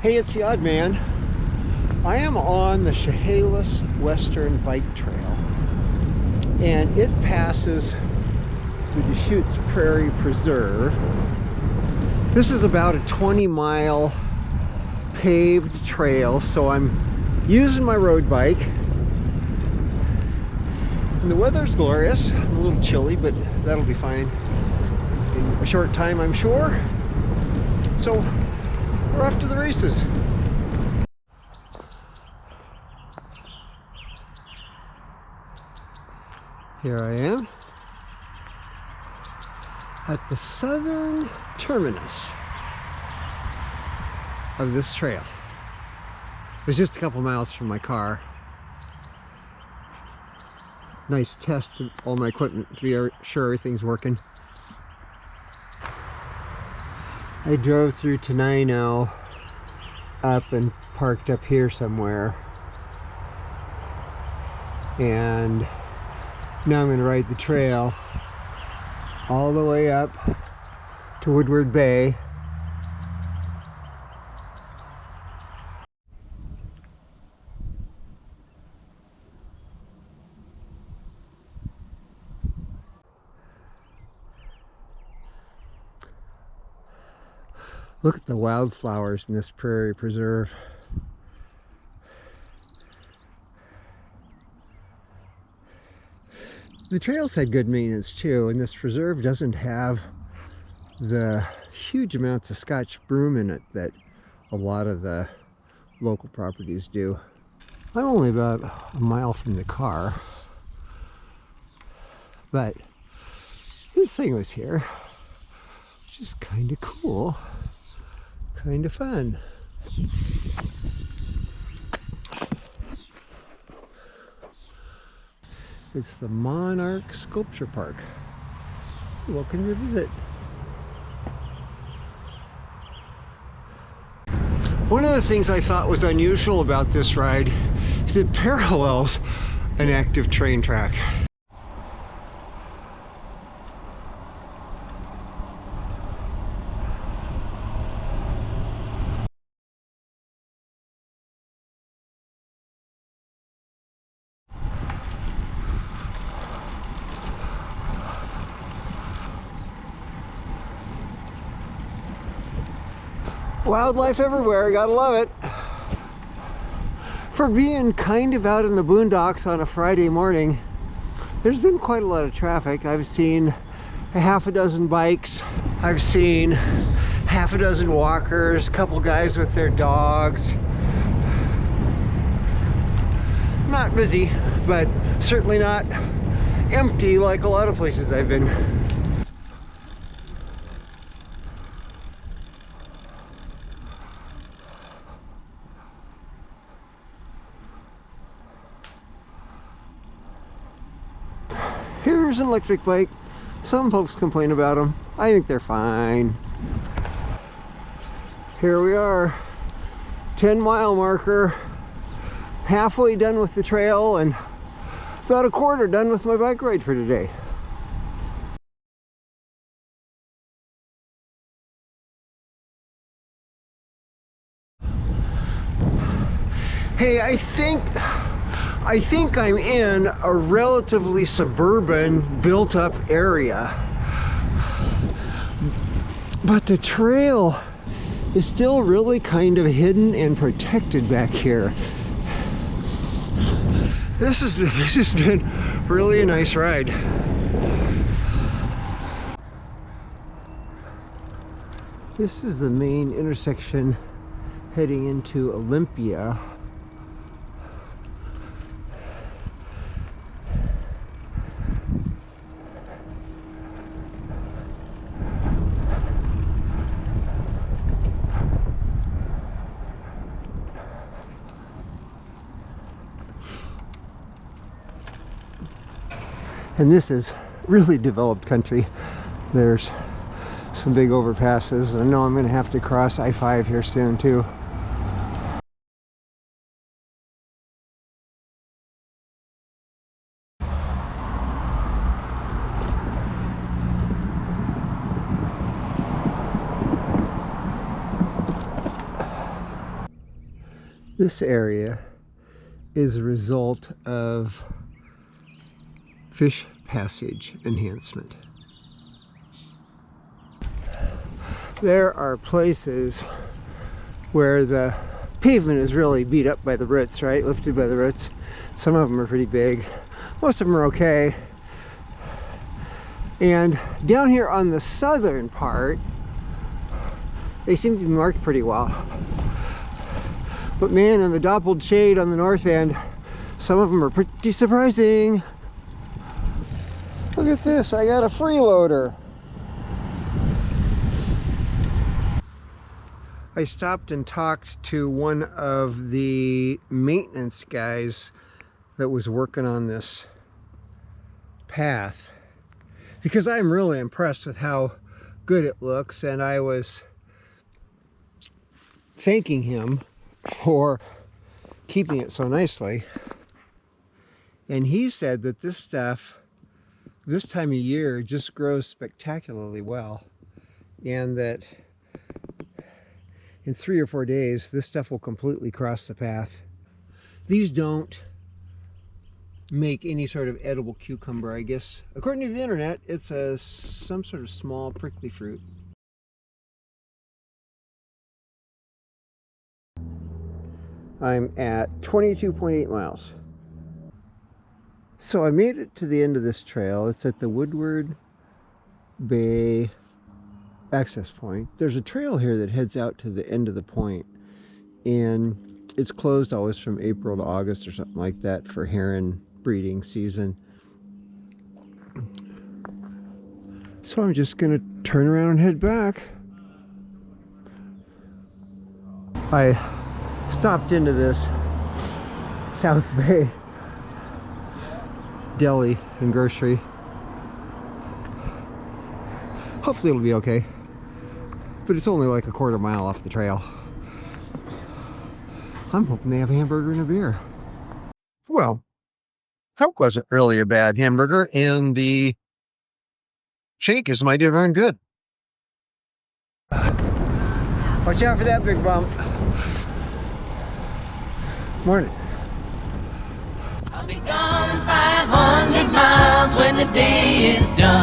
Hey, it's the Odd Man. I am on the Chehalis Western Bike Trail, and it passes the Deschutes Prairie Preserve. This is about a 20-mile paved trail, so I'm using my road bike. And the weather's glorious. I'm a little chilly, but that'll be fine in a short time, I'm sure. So we're off to the races. Here I am at the southern terminus of this trail. It's just a couple miles from my car. Nice test of all my equipment to be sure everything's working. I drove through Tenino up and parked up here somewhere, and now I'm going to ride the trail all the way up to Woodward Bay. Look at the wildflowers in this prairie preserve. The trails had good maintenance too, and this preserve doesn't have the huge amounts of Scotch broom in it that a lot of the local properties do. I'm only about a mile from the car, but this thing was here, which is kind of cool. Kind of fun. It's the Monarch Sculpture Park. Welcome to visit. One of the things I thought was unusual about this ride is it parallels an active train track. Wildlife everywhere, gotta love it. For being kind of out in the boondocks on a Friday morning, there's been quite a lot of traffic. I've seen a half a dozen bikes, I've seen half a dozen walkers, a couple guys with their dogs. Not busy, but certainly not empty like a lot of places I've been. Here's an electric bike. Some folks complain about them. I think they're fine. Here we are, 10-mile marker, halfway done with the trail and about a quarter done with my bike ride for today. Hey, I think I'm in a relatively suburban, built-up area, but the trail is still really kind of hidden and protected back here. This has been really a nice ride. This is the main intersection heading into Olympia. And this is really developed country. There's some big overpasses. I know I'm going to have to cross I-5 here soon too. This area is a result of fish passage enhancement. There are places where the pavement is really beat up by the roots, right? Lifted by the roots. Some of them are pretty big. Most of them are okay. And down here on the southern part, they seem to be marked pretty well. But man, in the doppled shade on the north end, some of them are pretty surprising. Look at this, I got a freeloader. I stopped and talked to one of the maintenance guys that was working on this path, because I'm really impressed with how good it looks, and I was thanking him for keeping it so nicely. And he said that this stuff, this time of year, just grows spectacularly well, and that in 3 or 4 days this stuff will completely cross the path. These don't make any sort of edible cucumber, I guess. According to the internet, it's some sort of small prickly fruit. I'm at 22.8 miles. So I made it to the end of this trail. It's at the Woodward Bay access point. There's a trail here that heads out to the end of the point, and it's closed always from April to August or something like that for heron breeding season. So I'm just gonna turn around and head back. I stopped into this South Bay deli and grocery. Hopefully it'll be okay, but it's only like a quarter mile off the trail. I'm hoping they have a hamburger and a beer. Well, that wasn't really a bad hamburger, and the shake is mighty darn good. Watch out for that big bump. Morning. I'll be gone 500 miles when the day is done.